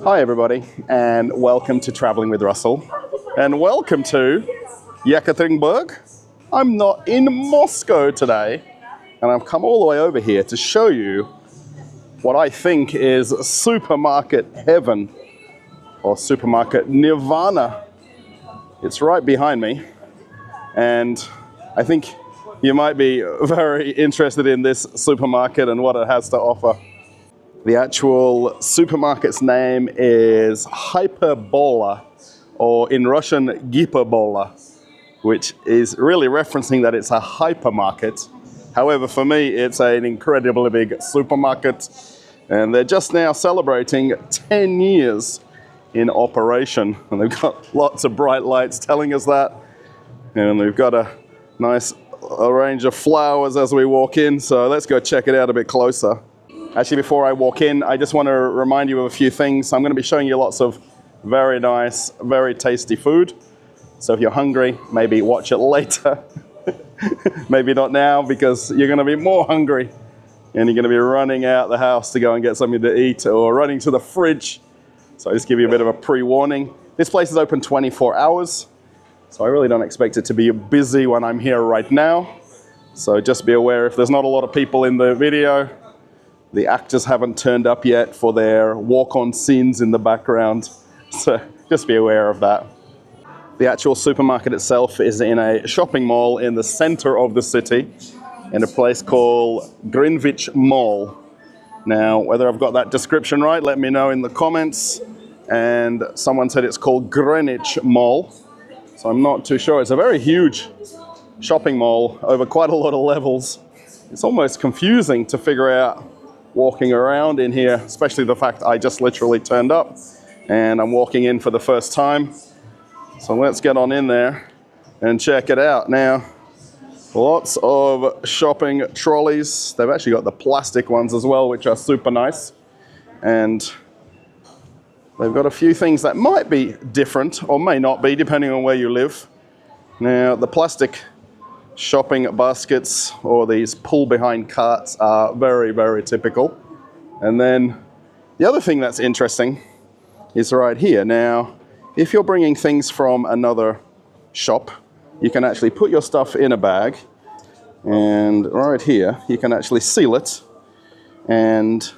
Hi everybody, and welcome to Traveling with Russell, and welcome to Yekaterinburg. I'm not in Moscow today, and I've come all the way over here to show you what I think is supermarket heaven, or supermarket nirvana. It's right behind me, and I think you might be very interested in this supermarket and what it has to offer. The actual supermarket's name is Hyperbola, or in Russian, Giperbola, which is really referencing that it's a hypermarket. However, for me, it's an incredibly big supermarket, and they're just now celebrating 10 years in operation. And they've got lots of bright lights telling us that. And we've got a nice range of flowers as we walk in, so let's go check it out a bit closer. Actually, before I walk in, I just want to remind you of a few things. I'm going to be showing you lots of very nice, very tasty food. So if you're hungry, maybe watch it later. Maybe not now, because you're going to be more hungry and you're going to be running out the house to go and get something to eat, or running to the fridge. So I just give you a bit of a pre-warning. This place is open 24 hours. So I really don't expect it to be busy when I'm here right now. So just be aware if there's not a lot of people in the video. The actors haven't turned up yet for their walk-on scenes in the background, so just be aware of that. The actual supermarket itself is in a shopping mall in the center of the city, in a place called Greenwich Mall. Now, whether I've got that description right, let me know in the comments. And someone said it's called Greenwich Mall, so I'm not too sure. It's a very huge shopping mall over quite a lot of levels. It's almost confusing to figure out walking around in here, especially the fact I just literally turned up and I'm walking in for the first time. So let's get on in there and check it out. Now, lots of shopping trolleys. They've actually got the plastic ones as well, which are super nice. And they've got a few things that might be different or may not be, depending on where you live. Now, the plastic shopping baskets, or these pull behind carts, are very, very typical. And then the other thing that's interesting is right here. Now, if you're bringing things from another shop, you can actually put your stuff in a bag, and right here you can actually seal it, and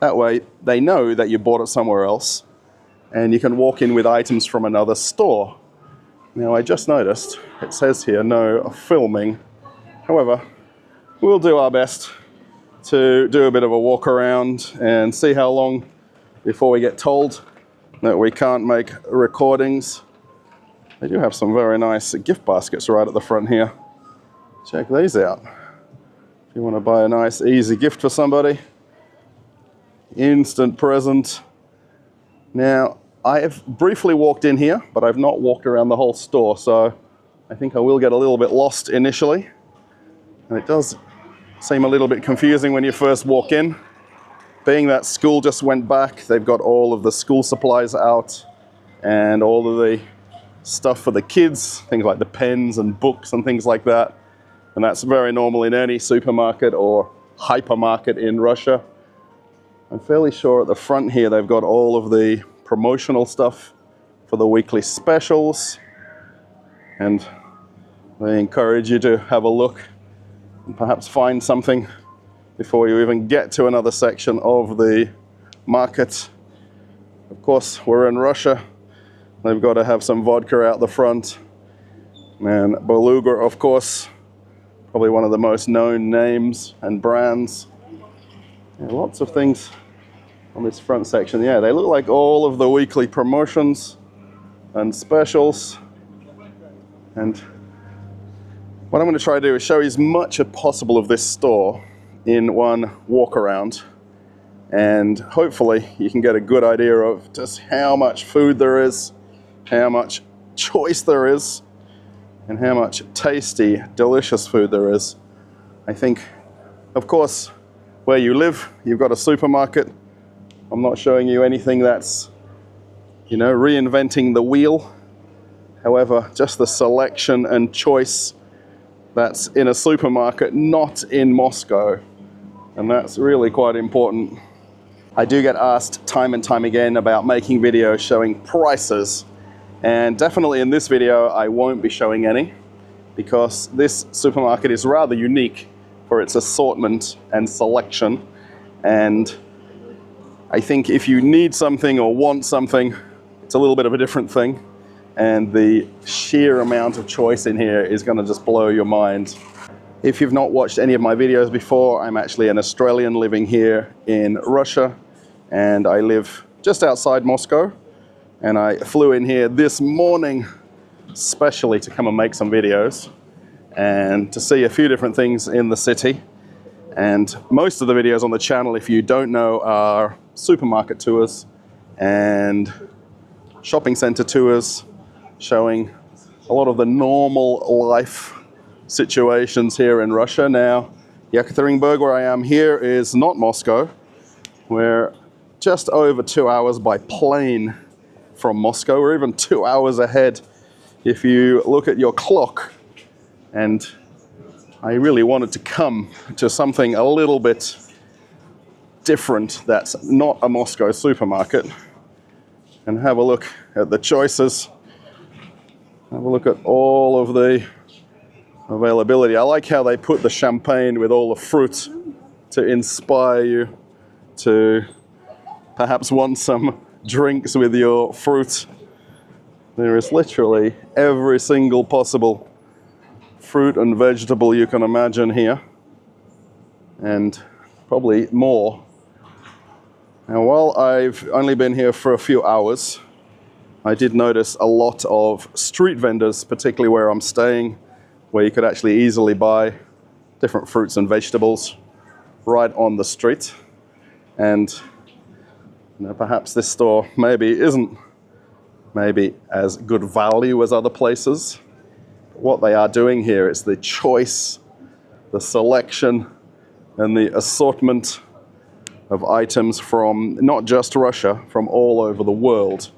that way they know that you bought it somewhere else, and you can walk in with items from another store. Now, I just noticed it says here no filming. However, we'll do our best to do a bit of a walk around and see how long before we get told that we can't make recordings. They do have some very nice gift baskets right at the front here. Check these out. If you want to buy a nice, easy gift for somebody, instant present. Now, I have briefly walked in here, but I've not walked around the whole store, so I think I will get a little bit lost initially. And it does seem a little bit confusing when you first walk in. Being that school just went back, they've got all of the school supplies out and all of the stuff for the kids, things like the pens and books and things like that. And that's very normal in any supermarket or hypermarket in Russia. I'm fairly sure at the front here they've got all of the promotional stuff for the weekly specials, and they encourage you to have a look and perhaps find something before you even get to another section of the market. Of course, we're in Russia. They've got to have some vodka out the front, and Beluga, of course, probably one of the most known names and brands. Yeah, lots of things on this front section. Yeah, they look like all of the weekly promotions and specials. And what I'm going to try to do is show you as much as possible of this store in one walk around, and hopefully you can get a good idea of just how much food there is, how much choice there is, and how much tasty, delicious food there is. I think, of course, where you live, you've got a supermarket. I'm not showing you anything that's, you know, reinventing the wheel. However, just the selection and choice that's in a supermarket, not in Moscow. And that's really quite important. I do get asked time and time again about making videos showing prices, and definitely in this video I won't be showing any, because this supermarket is rather unique for its assortment and selection. And I think if you need something or want something, it's a little bit of a different thing. And the sheer amount of choice in here is going to just blow your mind. If you've not watched any of my videos before, I'm actually an Australian living here in Russia, and I live just outside Moscow. And I flew in here this morning especially to come and make some videos and to see a few different things in the city. And most of the videos on the channel, if you don't know, are supermarket tours and shopping center tours, showing a lot of the normal life situations here in Russia. Now, Yekaterinburg, where I am here, is not Moscow. We're just over 2 hours by plane from Moscow. We're even 2 hours ahead if you look at your clock. And I really wanted to come to something a little bit different that's not a Moscow supermarket, and have a look at the choices, have a look at all of the availability. I like how they put the champagne with all the fruit to inspire you to perhaps want some drinks with your fruit. There is literally every single possible fruit and vegetable you can imagine here, and probably more. Now, while I've only been here for a few hours, I did notice a lot of street vendors, particularly where I'm staying, where you could actually easily buy different fruits and vegetables right on the street. And perhaps this store maybe isn't as good value as other places. What they are doing here is the choice, the selection, and the assortment of items from not just Russia, from all over the world.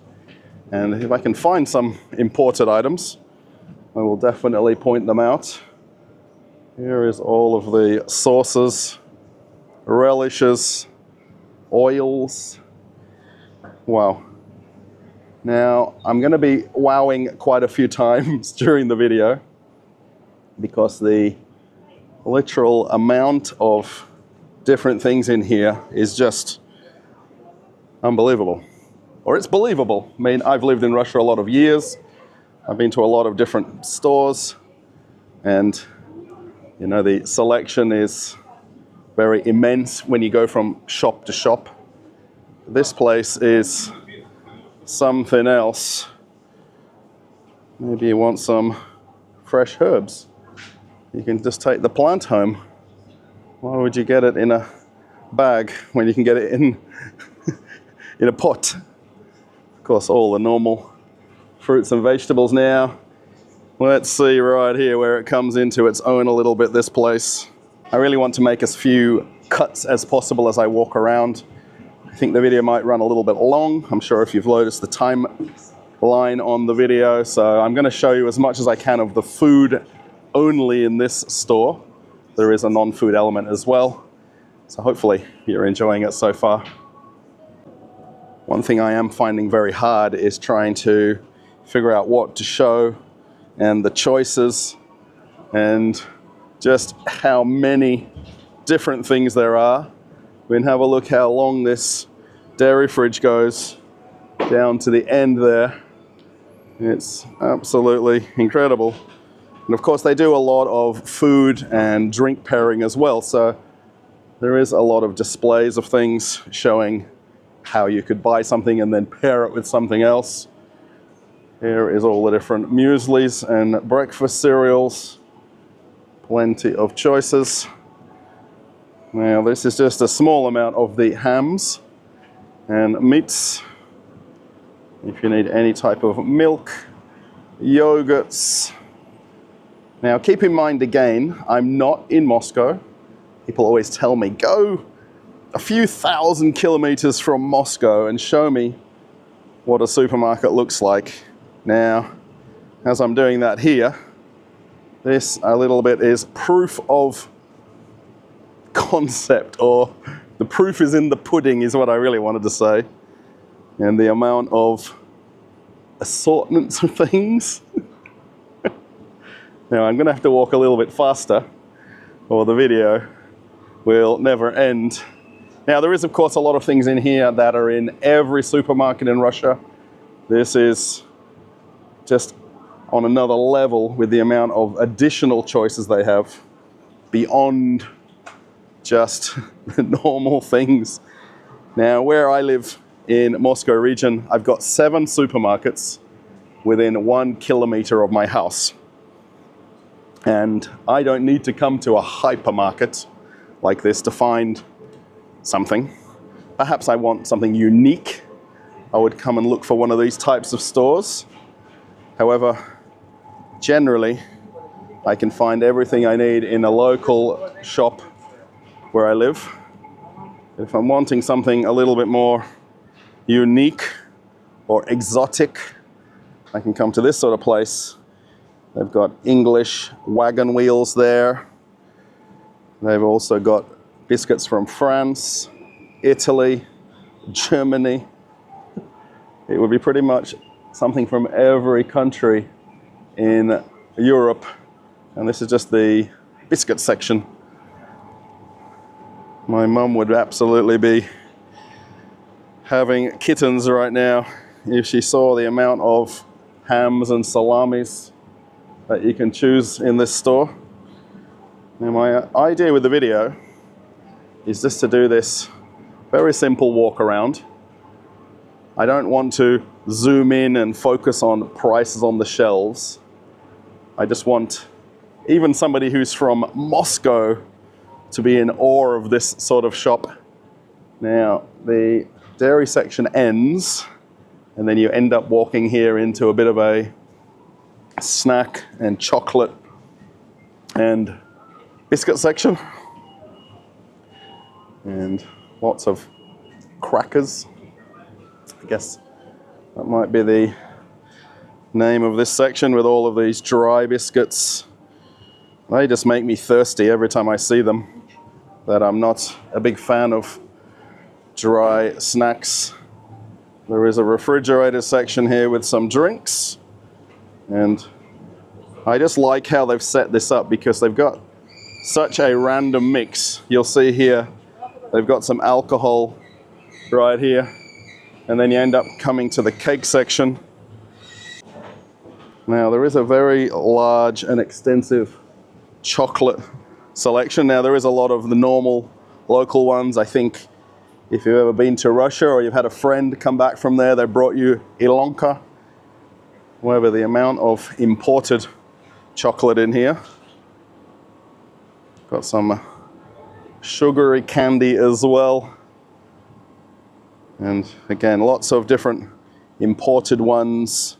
And if I can find some imported items, I will definitely point them out. Here is all of the sauces, relishes, oils. Wow. Now, I'm going to be wowing quite a few times during the video, because the literal amount of different things in here is just unbelievable. Or it's believable. I mean, I've lived in Russia a lot of years. I've been to a lot of different stores, and you know, the selection is very immense when you go from shop to shop. This place is something else. Maybe you want some fresh herbs. You can just take the plant home. Why would you get it in a bag when you can get it in in a pot? Of course, all the normal fruits and vegetables now. Let's see right here where it comes into its own a little bit, this place. I really want to make as few cuts as possible as I walk around. I think the video might run a little bit long. I'm sure if you've noticed the timeline on the video. So I'm going to show you as much as I can of the food only in this store. There is a non-food element as well. So hopefully you're enjoying it so far. One thing I am finding very hard is trying to figure out what to show, and the choices, and just how many different things there are. We can have a look how long this dairy fridge goes down to the end there. It's absolutely incredible. And of course they do a lot of food and drink pairing as well, so there is a lot of displays of things showing how you could buy something and then pair it with something else. Here is all the different mueslis and breakfast cereals. Plenty of choices. Now, this is just a small amount of the hams and meats. If you need any type of milk, yogurts. Now, keep in mind again, I'm not in Moscow. People always tell me, go a few thousand kilometers from Moscow and show me what a supermarket looks like. Now, as I'm doing that here, this a little bit is proof of concept or The proof is in the pudding is what I really wanted to say. And the amount of assortments of things. Now I'm going to have to walk a little bit faster or the video will never end. Now there is of course a lot of things in here that are in every supermarket in Russia. This is just on another level with the amount of additional choices they have beyond just the normal things. Now where I live in Moscow region, I've got 7 supermarkets within 1 kilometer of my house. And I don't need to come to a hypermarket like this to find something. Perhaps I want something unique. I would come and look for one of these types of stores. However, generally, I can find everything I need in a local shop where I live. If I'm wanting something a little bit more unique or exotic, I can come to this sort of place. They've got English wagon wheels there. They've also got biscuits from France, Italy, Germany. It would be pretty much something from every country in Europe. And this is just the biscuit section. My mum would absolutely be having kittens right now if she saw the amount of hams and salamis that you can choose in this store. Now my idea with the video is just to do this very simple walk around. I don't want to zoom in and focus on prices on the shelves. I just want even somebody who's from Moscow to be in awe of this sort of shop. Now the dairy section ends and then you end up walking here into a bit of a snack and chocolate and biscuit section. And lots of crackers. I guess that might be the name of this section with all of these dry biscuits. They just make me thirsty every time I see them. That I'm not a big fan of dry snacks. There is a refrigerator section here with some drinks. And I just like how they've set this up because they've got such a random mix. You'll see here, they've got some alcohol right here. And then you end up coming to the cake section. Now there is a very large and extensive chocolate selection. Now there is a lot of the normal local ones. I think if you've ever been to Russia or you've had a friend come back from there, they brought you Ilonka. However, the amount of imported chocolate in here. Got some sugary candy as well. And again, lots of different imported ones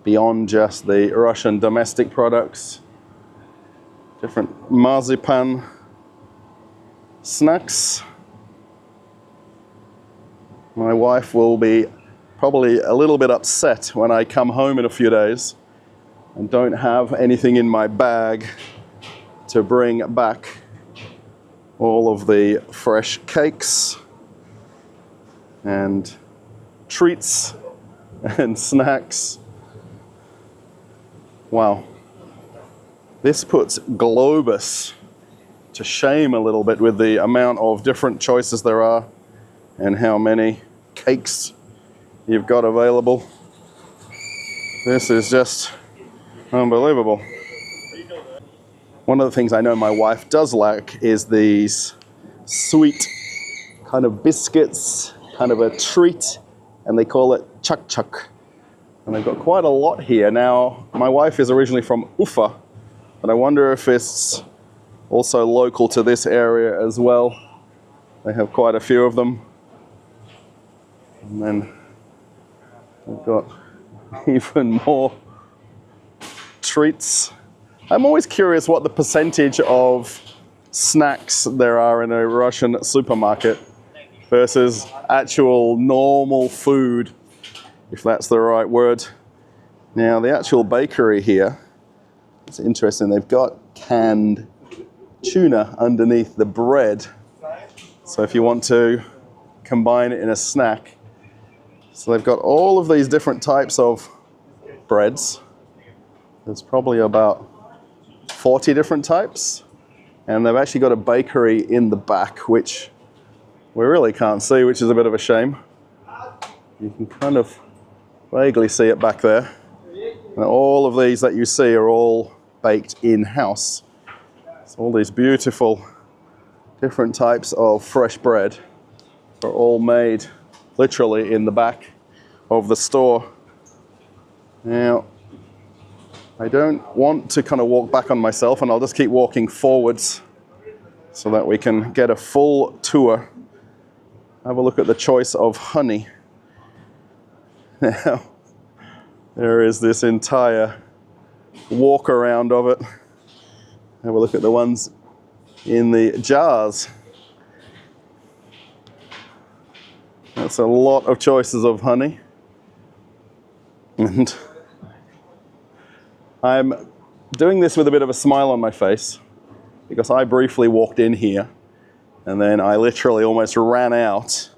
beyond just the Russian domestic products. Different marzipan snacks. My wife will be probably a little bit upset when I come home in a few days and don't have anything in my bag to bring back all of the fresh cakes and treats and snacks. Wow. This puts Globus to shame a little bit with the amount of different choices there are and how many cakes you've got available. This is just unbelievable. One of the things I know my wife does like is these sweet kind of biscuits, kind of a treat, and they call it chak-chak. And they've got quite a lot here. Now, my wife is originally from Ufa, but I wonder if it's also local to this area as well. They have quite a few of them. And then they've got even more treats. I'm always curious what the percentage of snacks there are in a Russian supermarket versus actual normal food, if that's the right word. Now, the actual bakery here, it's interesting. They've got canned tuna underneath the bread. So if you want to combine it in a snack. So they've got all of these different types of breads. There's probably about 40 different types. And they've actually got a bakery in the back, which we really can't see, which is a bit of a shame. You can kind of vaguely see it back there. And all of these that you see are all baked in-house. So all these beautiful different types of fresh bread are all made literally in the back of the store. Now, I don't want to kind of walk back on myself, and I'll just keep walking forwards so that we can get a full tour. Have a look at the choice of honey. Now, there is this entire walk around of it. Have a look at the ones in the jars. That's a lot of choices of honey. And I'm doing this with a bit of a smile on my face because I briefly walked in here and then I literally almost ran out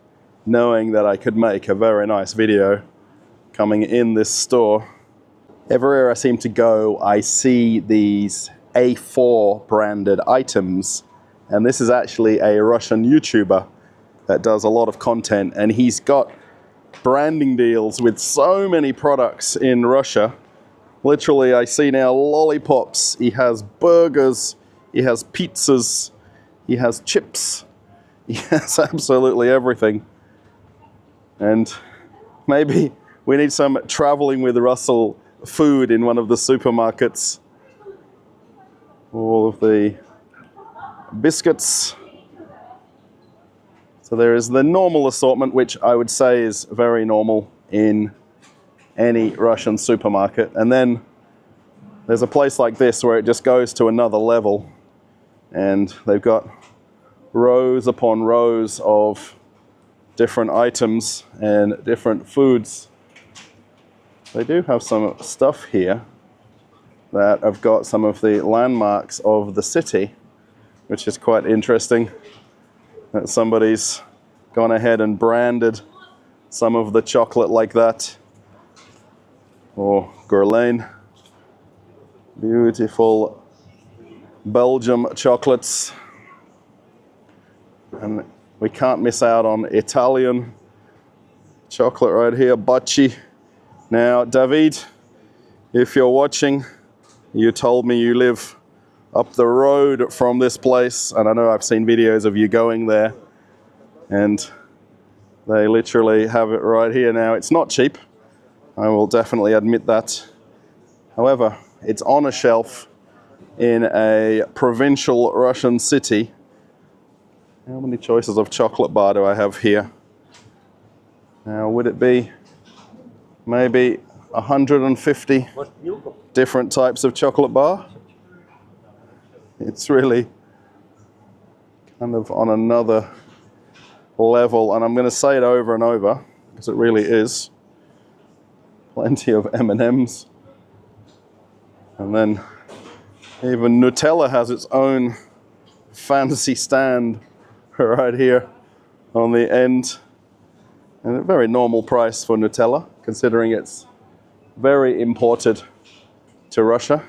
knowing that I could make a very nice video coming in this store. Everywhere I seem to go, I see these A4 branded items, and this is actually a Russian YouTuber that does a lot of content, and he's got branding deals with so many products in Russia. Literally, I see now lollipops, he has burgers, he has pizzas, he has chips, he has absolutely everything. And maybe we need some traveling with Russell food in one of the supermarkets. All of the biscuits. So there is the normal assortment, which I would say is very normal in any Russian supermarket. And then there's a place like this where it just goes to another level. And they've got rows upon rows of different items and different foods. They do have some stuff here that have got some of the landmarks of the city, which is quite interesting. That somebody's gone ahead and branded some of the chocolate like that. Or Gourmet. Beautiful Belgium chocolates. And we can't miss out on Italian chocolate right here, butchery. Now, David, if you're watching, you told me you live up the road from this place, and I know I've seen videos of you going there, and they literally have it right here now. It's not cheap, I will definitely admit that. However, it's on a shelf in a provincial Russian city. How many choices of chocolate bar do I have here? Now, would it be maybe 150 different types of chocolate bar? It's really kind of on another level, and I'm going to say it over and over because it really is. Plenty of M&Ms, and then even Nutella has its own fancy stand right here on the end, and a very normal price for Nutella considering it's very imported to Russia.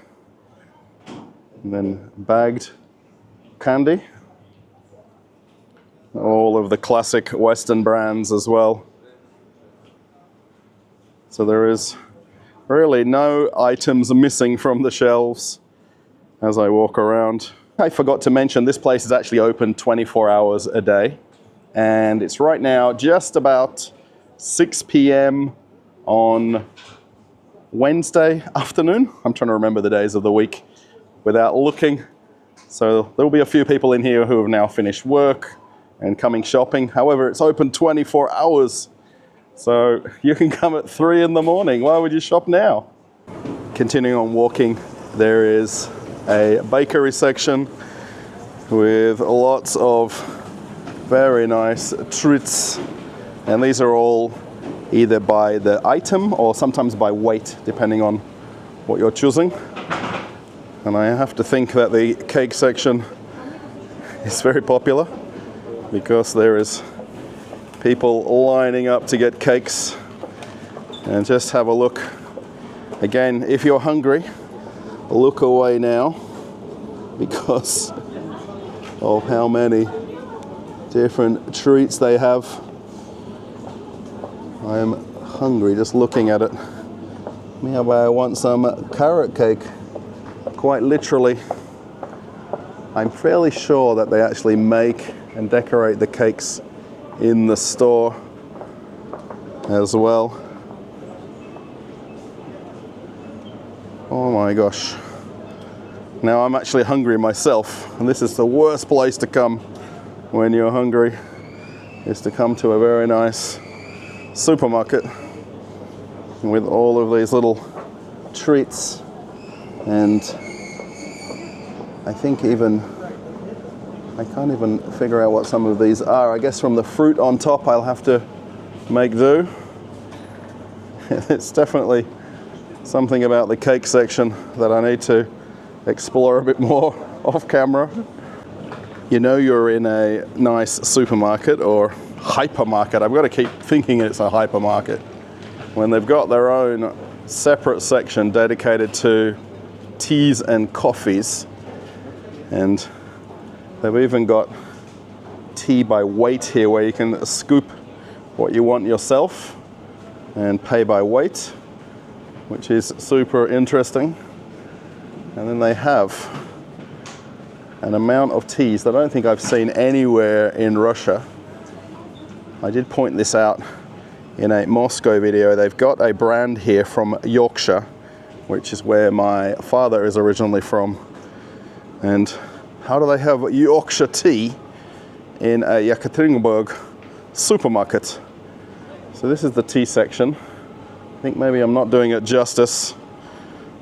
And then bagged candy. All of the classic Western brands as well. So there is really no items missing from the shelves as I walk around. I forgot to mention this place is actually open 24 hours a day. And it's right now just about 6 p.m. on Wednesday afternoon. I'm trying to remember the days of the week without looking. So there'll be a few people in here who have now finished work and coming shopping. However, it's open 24 hours. So you can come at 3 in the morning. Why would you shop now? Continuing on walking, there is a bakery section with lots of very nice treats. And these are all either by the item or sometimes by weight, depending on what you're choosing. And I have to think that the cake section is very popular. because there is people lining up to get cakes. And just have a look. Again, if you're hungry, look away now because of how many different treats they have. I am hungry just looking at it. Maybe I want some carrot cake, quite literally. I'm fairly sure that they actually make and decorate the cakes in the store as well. Oh my gosh. Now I'm actually hungry myself, and this is the worst place to come when you're hungry, is to come to a very nice supermarket with all of these little treats. And I think I can't even figure out what some of these are. I guess from the fruit on top I'll have to make do. It's definitely something about the cake section that I need to explore a bit more off camera. You know you're in a nice supermarket or hypermarket. I've got to keep thinking it's a hypermarket when they've got their own separate section dedicated to teas and coffees. And they've even got tea by weight here where you can scoop what you want yourself and pay by weight, which is super interesting. And then they have an amount of teas that I don't think I've seen anywhere in Russia. I did point this out in a Moscow video. They've got a brand here from Yorkshire, which is where my father is originally from. And how do they have Yorkshire tea in a Yekaterinburg supermarket? So this is the tea section. I think maybe I'm not doing it justice.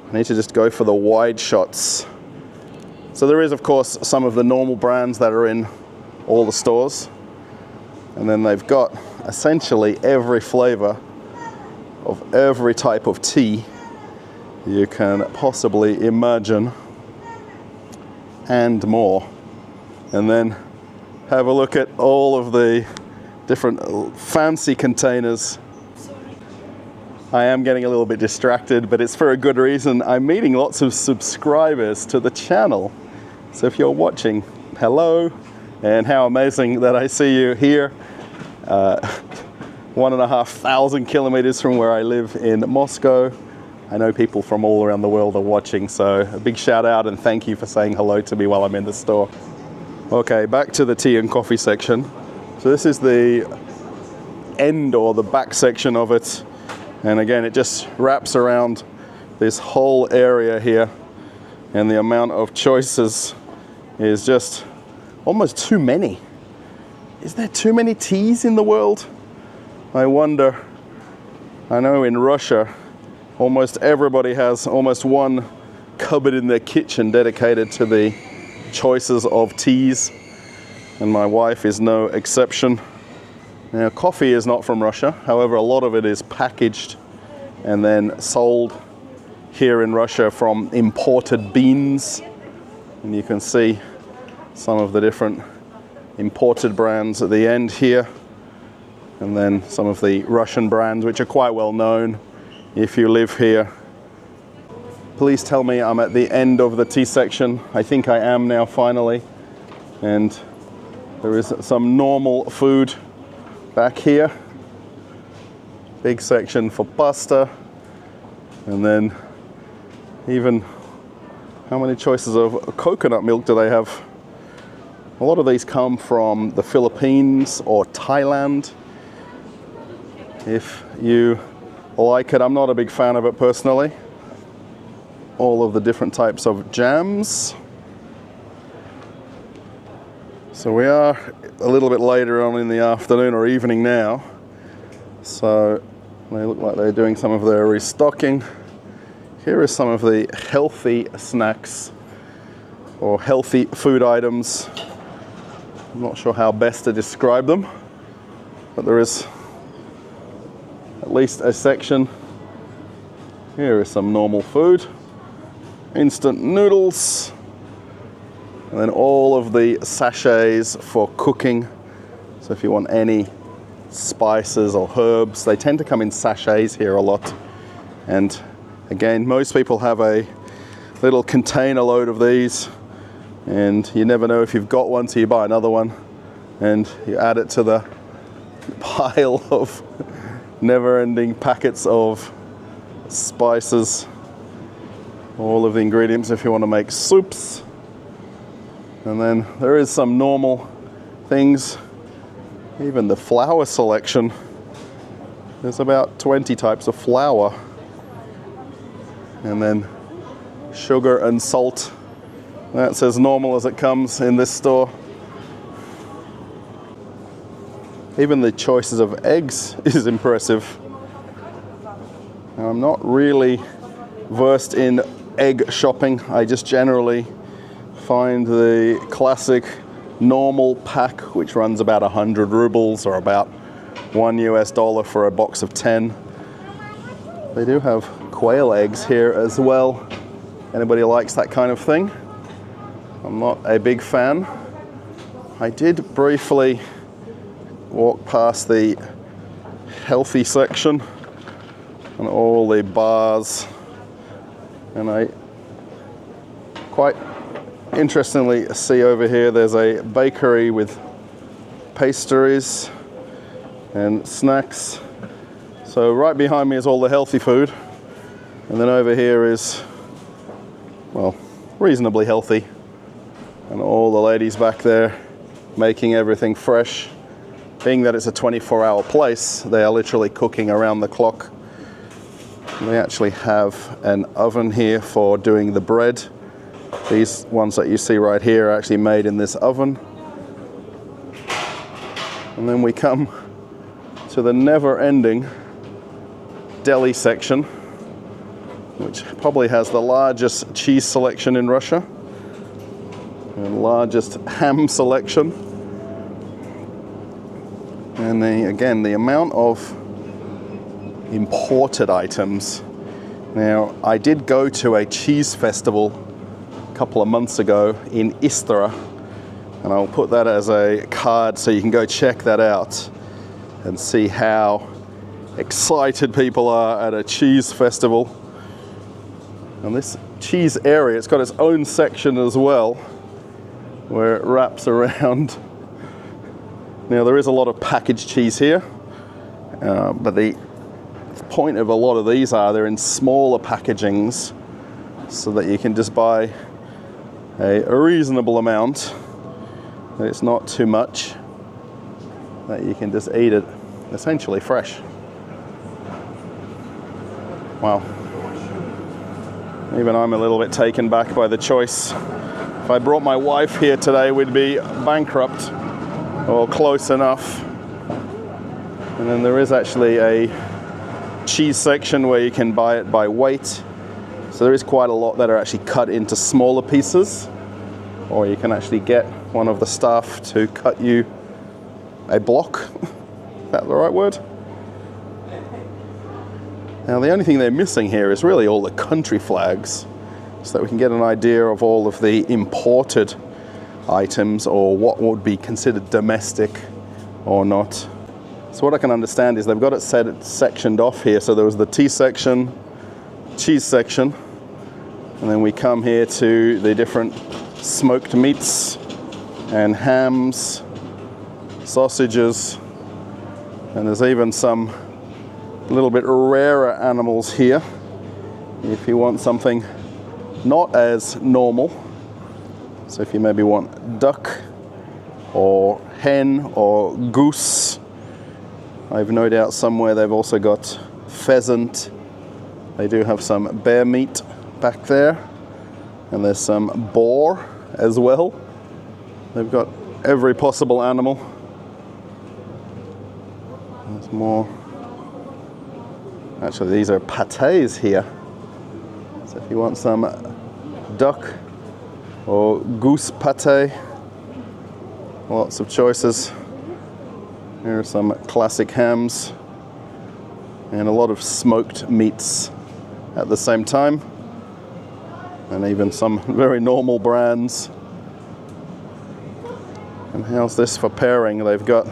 I need to just go for the wide shots. So there is, of course, some of the normal brands that are in all the stores. And then they've got essentially every flavor of every type of tea you can possibly imagine and more. And then have a look at all of the different fancy containers. I am getting a little bit distracted, but it's for a good reason. I'm meeting lots of subscribers to the channel. So if you're watching, hello, and how amazing that I see you here. 1,500 kilometers from where I live in Moscow. I know people from all around the world are watching, so a big shout out and thank you for saying hello to me while I'm in the store. Okay, back to the tea and coffee section. So this is the end or the back section of it. And again, it just wraps around this whole area here. And the amount of choices is just almost too many. Is there too many teas in the world? I wonder. I know in Russia, almost everybody has almost one cupboard in their kitchen dedicated to the choices of teas. And my wife is no exception. Now, coffee is not from Russia. However, a lot of it is packaged and then sold here in Russia from imported beans. And you can see some of the different imported brands at the end here. And then some of the Russian brands, which are quite well known if you live here. Please tell me I'm at the end of the tea section. I think I am now, finally. And there is some normal food back here. Big section for pasta. And then even, how many choices of coconut milk do they have? A lot of these come from the Philippines or Thailand. If you like it, I'm not a big fan of it personally. All of the different types of jams. So we are a little bit later on in the afternoon or evening now. So they look like they're doing some of their restocking. Here are some of the healthy snacks or healthy food items. I'm not sure how best to describe them, but there is at least a section. Here is some normal food, instant noodles, and then all of the sachets for cooking So if you want any spices or herbs, they tend to come in sachets here a lot. And again, most people have a little container load of these, and you never know if you've got one, so you buy another one and you add it to the pile of never-ending packets of spices, all of the ingredients if you want to make soups. And then there is some normal things, even the flour selection. There's about 20 types of flour. And then sugar and salt. That's as normal as it comes in this store. Even the choices of eggs is impressive. Now, I'm not really versed in egg shopping. I just generally find the classic normal pack, which runs about 100 rubles or about $1 for a box of 10. They do have quail eggs here as well. Anybody likes that kind of thing? I'm not a big fan. I did briefly walk past the healthy section and all the bars, and I quite interestingly see over here there's a bakery with pastries and snacks. So right behind me is all the healthy food, and then over here is, well, reasonably healthy, and all the ladies back there making everything fresh. Being that it's a 24-hour place, they are literally cooking around the clock. They actually have an oven here for doing the bread. These ones that you see right here are actually made in this oven. And then we come to the never-ending deli section, which probably has the largest cheese selection in Russia and largest ham selection. And again, the amount of imported items. Now, I did go to a cheese festival a couple of months ago in Istra, and I'll put that as a card so you can go check that out and see how excited people are at a cheese festival. And this cheese area, it's got its own section as well, where it wraps around. Now, there is a lot of packaged cheese here, but the point of a lot of these are they're in smaller packagings so that you can just buy a reasonable amount, that it's not too much, that you can just eat it essentially fresh. Wow. Even I'm a little bit taken back by the choice. If I brought my wife here today, we'd be bankrupt, or close enough. And then there is actually a cheese section where you can buy it by weight. So there is quite a lot that are actually cut into smaller pieces, or you can actually get one of the staff to cut you a block. Is that the right word? Now, the only thing they're missing here is really all the country flags, so that we can get an idea of all of the imported items, or what would be considered domestic or not. So what I can understand is they've got it sectioned off here. So there was the tea section, cheese section, and then we come here to the different smoked meats and hams, sausages, and there's even some little bit rarer animals here if you want something not as normal. So if you maybe want duck or hen or goose, I've no doubt somewhere they've also got pheasant. They do have some bear meat back there, and there's some boar as well. They've got every possible animal. There's more. Actually, these are pâtés here. So if you want some duck or goose pâté, lots of choices. Here are some classic hams and a lot of smoked meats at the same time, and even some very normal brands. And how's this for pairing? They've got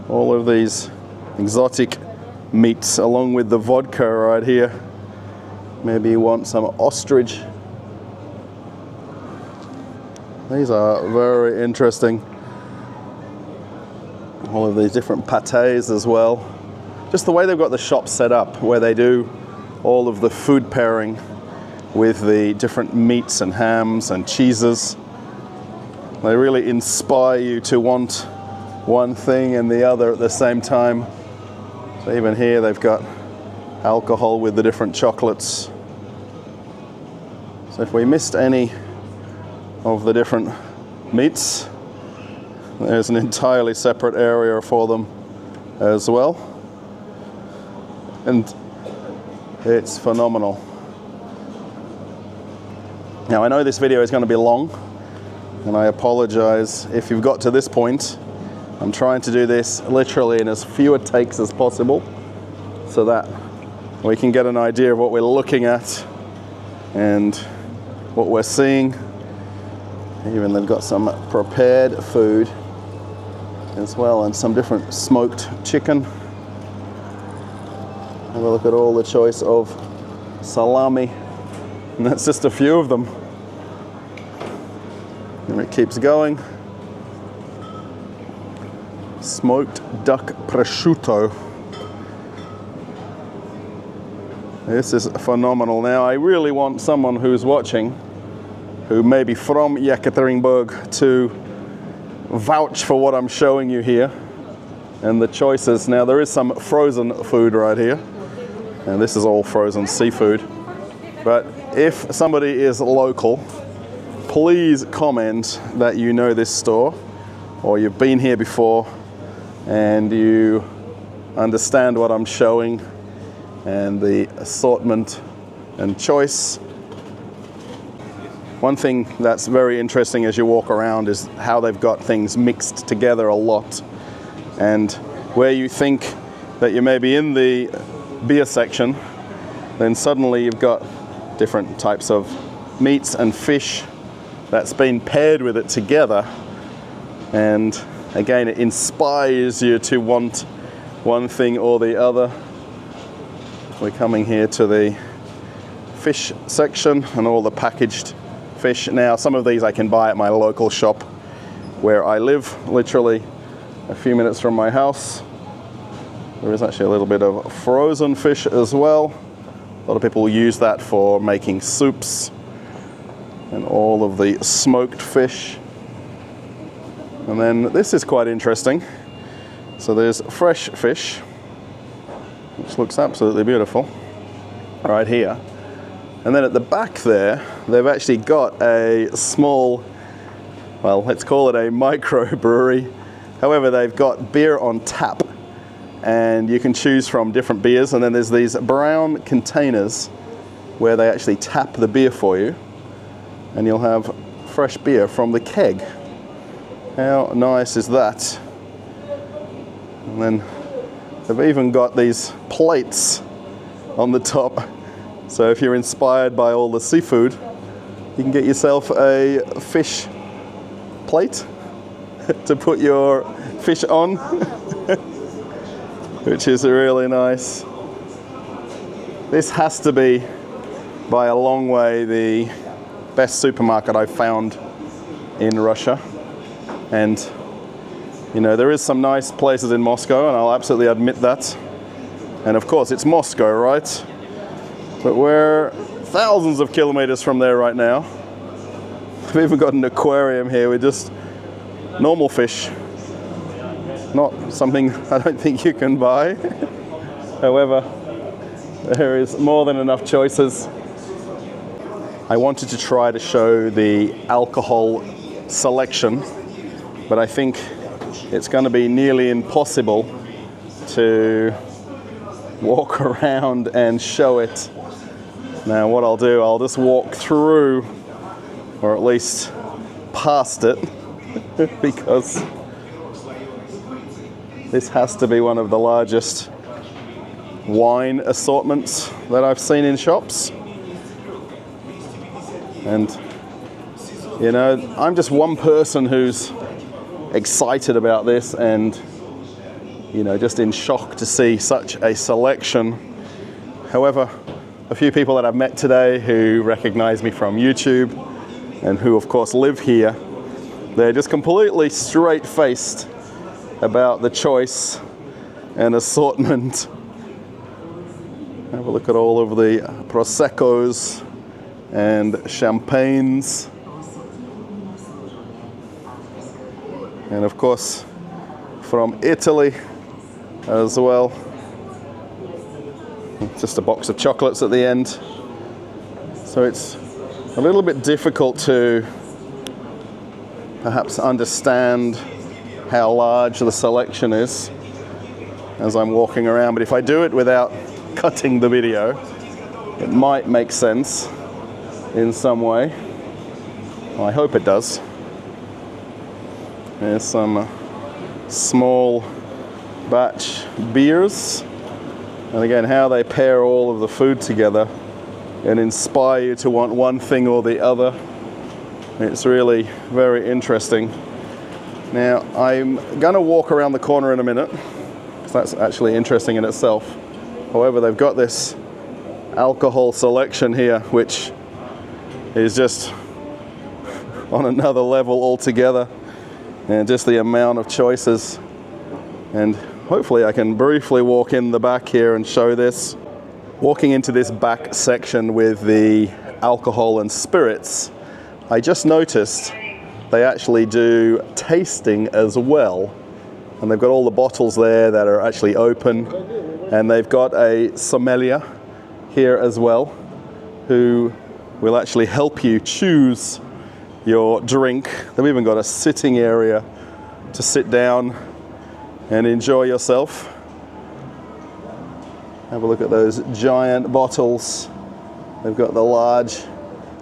All of these exotic meats along with the vodka right here. Maybe you want some ostrich. These are very interesting. All of these different pâtés as well. Just the way they've got the shop set up, where they do all of the food pairing with the different meats and hams and cheeses. They really inspire you to want one thing and the other at the same time. So even here they've got alcohol with the different chocolates. So if we missed any of the different meats, there's an entirely separate area for them as well. And it's phenomenal. Now I know this video is going to be long, and I apologize if you've got to this point. I'm trying to do this literally in as few takes as possible so that we can get an idea of what we're looking at and what we're seeing. Even they've got some prepared food as well, and some different smoked chicken. Have a look at all the choice of salami, and that's just a few of them. And it keeps going. Smoked duck prosciutto. This is phenomenal. Now I really want someone who's watching who may be from Yekaterinburg to vouch for what I'm showing you here and the choices. Now there is some frozen food right here, and this is all frozen seafood. But if somebody is local, please comment that you know this store or you've been here before and you understand what I'm showing and the assortment and choice. One thing that's very interesting as you walk around is how they've got things mixed together a lot. And where you think that you may be in the beer section, then suddenly you've got different types of meats and fish that's been paired with it together. And again, it inspires you to want one thing or the other. We're coming here to the fish section and all the packaged fish. Now, some of these I can buy at my local shop where I live, literally a few minutes from my house. There is actually a little bit of frozen fish as well. A lot of people use that for making soups, and all of the smoked fish. And then this is quite interesting. So there's fresh fish, which looks absolutely beautiful right here. And then at the back there, they've actually got a small, well, let's call it a micro brewery. However, they've got beer on tap, and you can choose from different beers. And then there's these brown containers where they actually tap the beer for you, and you'll have fresh beer from the keg. How nice is that? And then they've even got these plates on the top. So if you're inspired by all the seafood, you can get yourself a fish plate to put your fish on, which is really nice. This has to be, by a long way, the best supermarket I've found in Russia. And, you know, there is some nice places in Moscow, and I'll absolutely admit that. And of course, it's Moscow, right? But we're thousands of kilometers from there right now. We've even got an aquarium here with just normal fish. Not something I don't think you can buy. However, there is more than enough choices. I wanted to try to show the alcohol selection, but I think it's going to be nearly impossible to walk around and show it. Now what I'll do, I'll just walk through, or at least past it, because this has to be one of the largest wine assortments that I've seen in shops. And, you know, I'm just one person who's excited about this and you know, just in shock to see such a selection. However, a few people that I've met today who recognize me from YouTube and who of course live here, they're just completely straight-faced about the choice and assortment. Have a look at all of the Proseccos and champagnes. And of course, from Italy as well. Just a box of chocolates at the end. So it's a little bit difficult to perhaps understand how large the selection is as I'm walking around. But if I do it without cutting the video, it might make sense in some way. Well, I hope it does. There's some small batch beers, and again how they pair all of the food together and inspire you to want one thing or the other. It's really very interesting. Now I'm gonna walk around the corner in a minute, because that's actually interesting in itself. However, they've got this alcohol selection here which is just on another level altogether, and just the amount of choices. And hopefully I can briefly walk in the back here and show this. Walking into this back section with the alcohol and spirits, I just noticed they actually do tasting as well. And they've got all the bottles there that are actually open. And they've got a sommelier here as well, who will actually help you choose your drink. They've even got a sitting area to sit down and enjoy yourself. Have a look at those giant bottles. They've got the large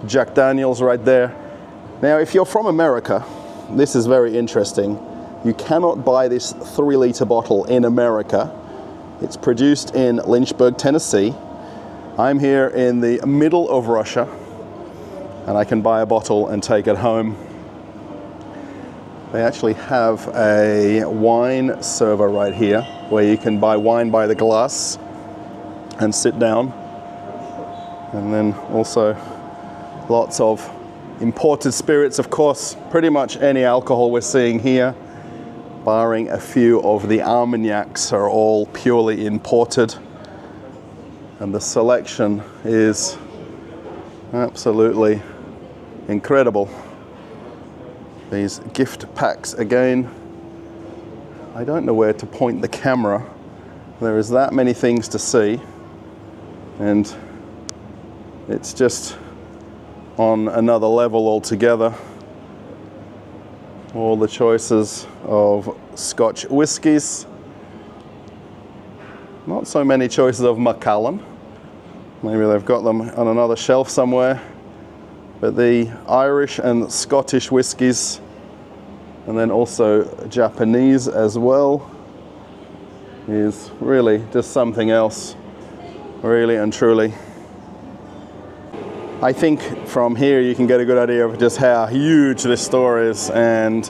Jack Daniels right there. Now, if you're from America, this is very interesting. You cannot buy this 3-liter bottle in America. It's produced in Lynchburg, Tennessee. I'm here in the middle of Russia, and I can buy a bottle and take it home. They actually have a wine server right here where you can buy wine by the glass and sit down. And then also lots of imported spirits, of course, pretty much any alcohol we're seeing here, barring a few of the Armagnacs, are all purely imported. And the selection is absolutely incredible. These gift packs again. I don't know where to point the camera. There is that many things to see, and it's just on another level altogether. All the choices of Scotch whiskies. Not so many choices of Macallan. Maybe they've got them on another shelf somewhere. But the Irish and Scottish whiskies, and then also Japanese as well, is really just something else, really and truly. I think from here you can get a good idea of just how huge this store is, and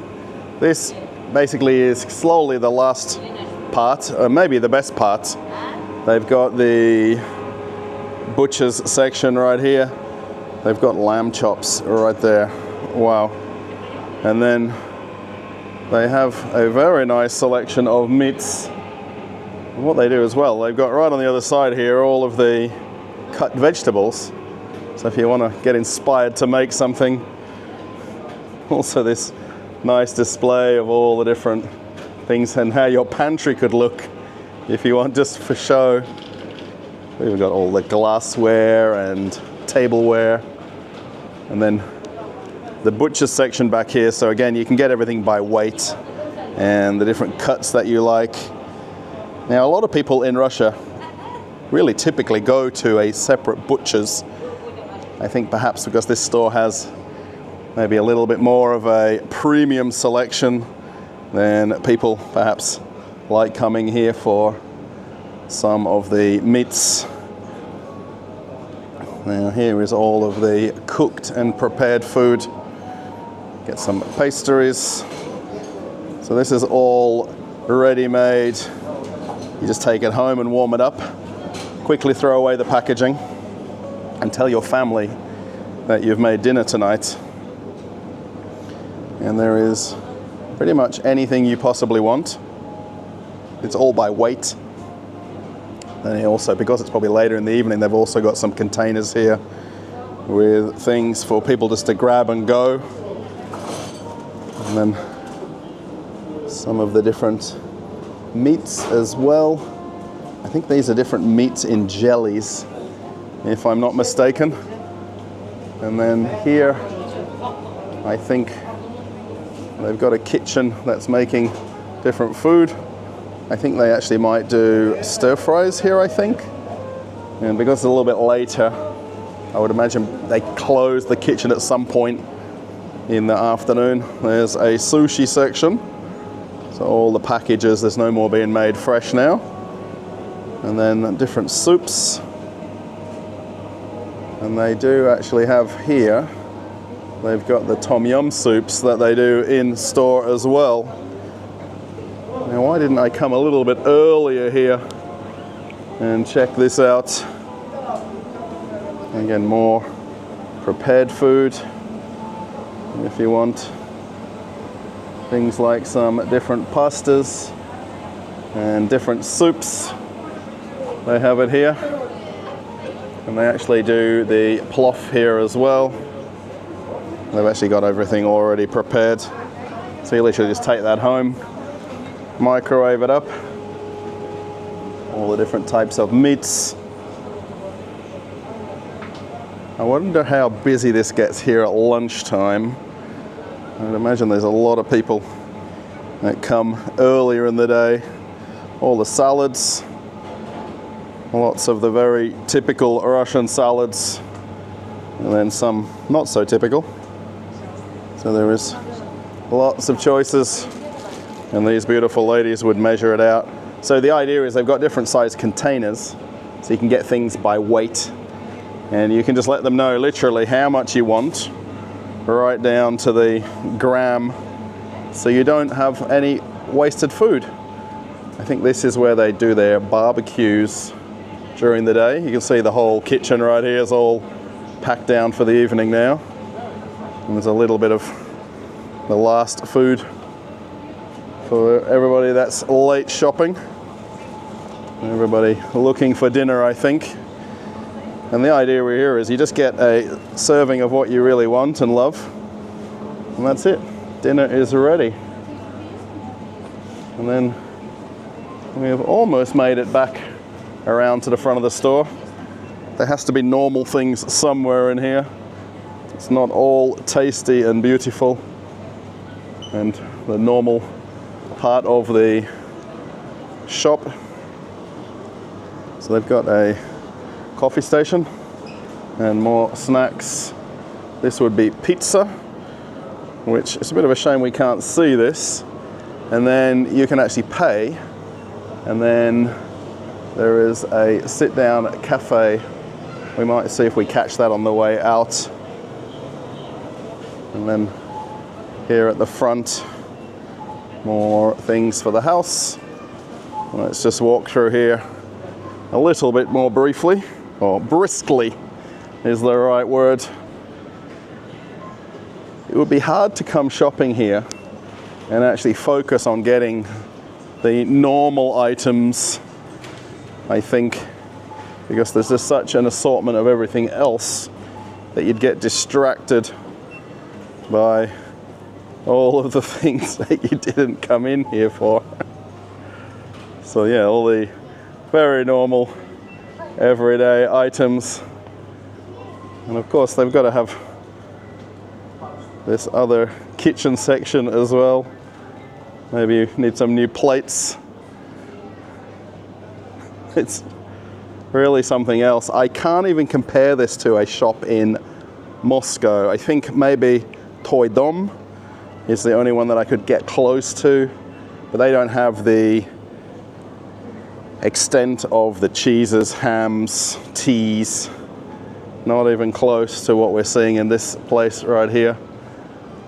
this basically is slowly the last part, or maybe the best part. They've got the butcher's section right here. They've got lamb chops right there. Wow. And then they have a very nice selection of meats. And what they do as well, they've got right on the other side here all of the cut vegetables. So if you want to get inspired to make something, also this nice display of all the different things and how your pantry could look if you want just for show. We've got all the glassware and tableware, and then the butcher section back here. So again, you can get everything by weight and the different cuts that you like. Now, a lot of people in Russia really typically go to a separate butcher's. I think perhaps because this store has maybe a little bit more of a premium selection, then people perhaps like coming here for some of the meats. Now here is all of the cooked and prepared food. Get some pastries. So this is all ready-made You just take it home and warm it up, quickly throw away the packaging, and tell your family that you've made dinner tonight. And there is pretty much anything you possibly want. It's all by weight. And also, because it's probably later in the evening, they've also got some containers here with things for people just to grab and go. And then some of the different meats as well. I think these are different meats in jellies, if I'm not mistaken. And then here, I think they've got a kitchen that's making different food. I think they actually might do stir fries here, I think. And because it's a little bit later, I would imagine they close the kitchen at some point in the afternoon. There's a sushi section. So all the packages, there's no more being made fresh now. And then different soups. And they do actually have here, they've got the tom yum soups that they do in store as well. Now, why didn't I come a little bit earlier here and check this out? Again, more prepared food. If you want things like some different pastas and different soups, they have it here. And they actually do the plof here as well. They've actually got everything already prepared. So you literally just take that home, microwave it up. All the different types of meats. I wonder how busy this gets here at lunchtime. I would imagine there's a lot of people that come earlier in the day. All the salads, lots of the very typical Russian salads, and then some not so typical. So there is lots of choices, and these beautiful ladies would measure it out. So the idea is they've got different size containers, so you can get things by weight, and you can just let them know literally how much you want, right down to the gram, so you don't have any wasted food. I think this is where they do their barbecues during the day. You can see the whole kitchen right here is all packed down for the evening now. And there's a little bit of the last food for everybody that's late shopping. Everybody looking for dinner, I think. And the idea here is you just get a serving of what you really want and love, and that's it. Dinner is ready. And then we have almost made it back around to the front of the store. There has to be normal things somewhere in here. It's not all tasty and beautiful, and the normal part of the shop. So they've got a coffee station and more snacks. This would be pizza, which is a bit of a shame we can't see this. And then you can actually pay, and then there is a sit-down cafe. We might see if we catch that on the way out. And then here at the front, more things for the house. Let's just walk through here a little bit more briefly, or briskly is the right word. It would be hard to come shopping here and actually focus on getting the normal items, I think, because there's just such an assortment of everything else that you'd get distracted by all of the things that you didn't come in here for. So yeah, all the very normal everyday items. And of course they've got to have this other kitchen section as well. Maybe you need some new plates. It's really something else. I can't even compare this to a shop in Moscow. I think maybe Toy Dom is the only one that I could get close to, but they don't have the extent of the cheeses, hams, teas. Not even close to what we're seeing in this place right here.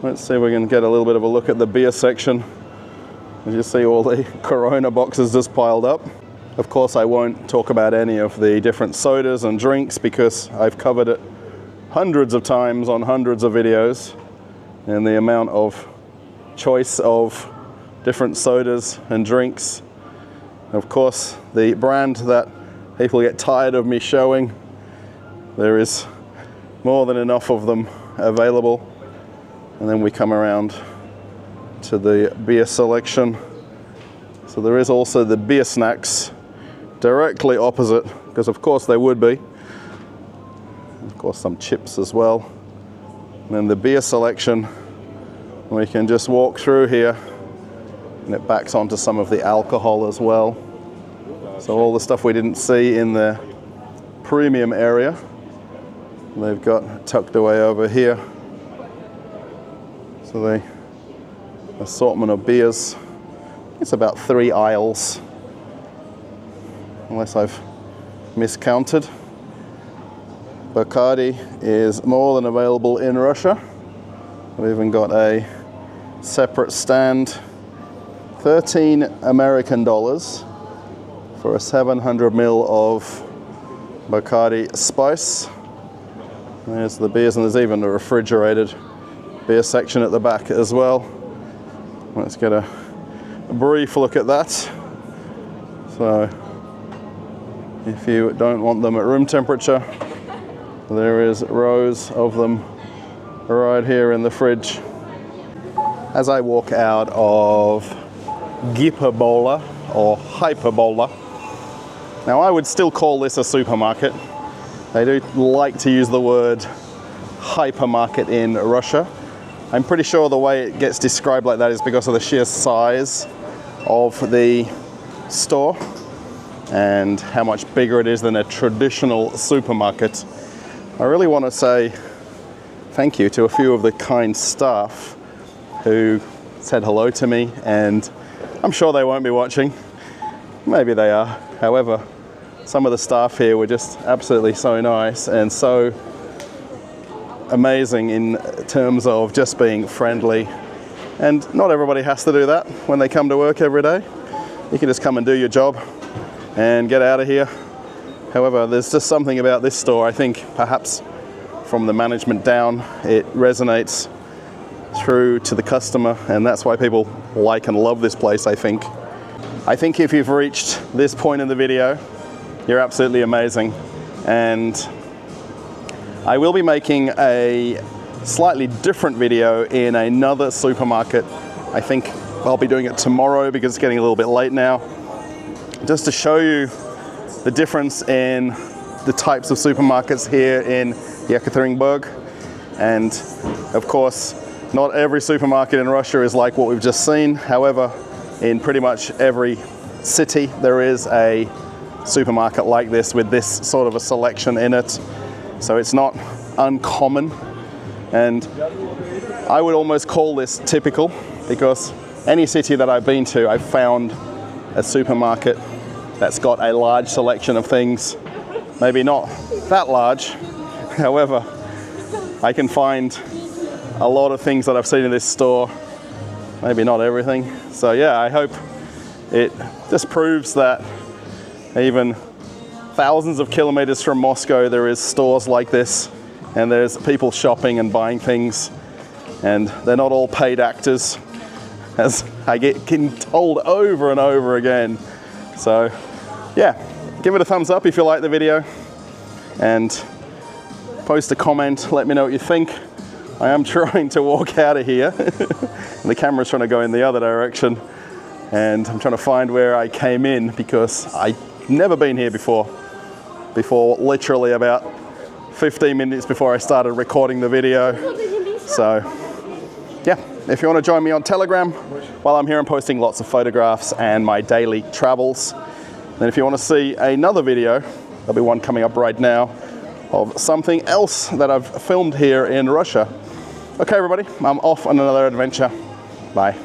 Let's see if we can get a little bit of a look at the beer section. As you see, all the Corona boxes just piled up. Of course, I won't talk about any of the different sodas and drinks because I've covered it hundreds of times on hundreds of videos, and the amount of choice of different sodas and drinks. Of course, the brand that people get tired of me showing, there is more than enough of them available. And then we come around to the beer selection. So there is also the beer snacks directly opposite, because of course they would be. Of course, some chips as well. And then the beer selection, we can just walk through here, and it backs onto some of the alcohol as well. So all the stuff we didn't see in the premium area, they've got tucked away over here. So the assortment of beers, it's about 3 aisles, unless I've miscounted. Bacardi is more than available in Russia. We've even got a separate stand, 13 American dollars for a 700 ml of Bacardi Spice. There's the beers, and there's even a refrigerated beer section at the back as well. Let's get a brief look at that. So if you don't want them at room temperature, there is rows of them right here in the fridge. As I walk out of Giperbola or Hyperbola, now I would still call this a supermarket. They do like to use the word hypermarket in Russia. I'm pretty sure the way it gets described like that is because of the sheer size of the store and how much bigger it is than a traditional supermarket. I really want to say thank you to a few of the kind staff who said hello to me, and I'm sure they won't be watching. Maybe they are. However, some of the staff here were just absolutely so nice and so amazing in terms of just being friendly. And not everybody has to do that when they come to work every day. You can just come and do your job and get out of here. However, there's just something about this store, I think perhaps from the management down, it resonates through to the customer, and that's why people like and love this place, I think. I think if you've reached this point in the video, you're absolutely amazing. And I will be making a slightly different video in another supermarket. I think I'll be doing it tomorrow because it's getting a little bit late now, just to show you the difference in the types of supermarkets here in Yekaterinburg. And of course, not every supermarket in Russia is like what we've just seen. However, in pretty much every city there is a supermarket like this with this sort of a selection in it. So it's not uncommon, and I would almost call this typical, because any city that I've been to, I've found a supermarket that's got a large selection of things. Maybe not that large, however, I can find a lot of things that I've seen in this store, maybe not everything. So yeah, I hope it just proves that even thousands of kilometers from Moscow, there is stores like this, and there's people shopping and buying things, and they're not all paid actors, as I get told over and over again. So yeah, give it a thumbs up if you like the video, and post a comment, let me know what you think. I am trying to walk out of here, and the camera's trying to go in the other direction, and I'm trying to find where I came in because I've never been here before literally about 15 minutes before I started recording the video. So yeah, if you want to join me on Telegram, while I'm here I'm posting lots of photographs and my daily travels. Then if you want to see another video, there'll be one coming up right now of something else that I've filmed here in Russia. Okay everybody, I'm off on another adventure. Bye.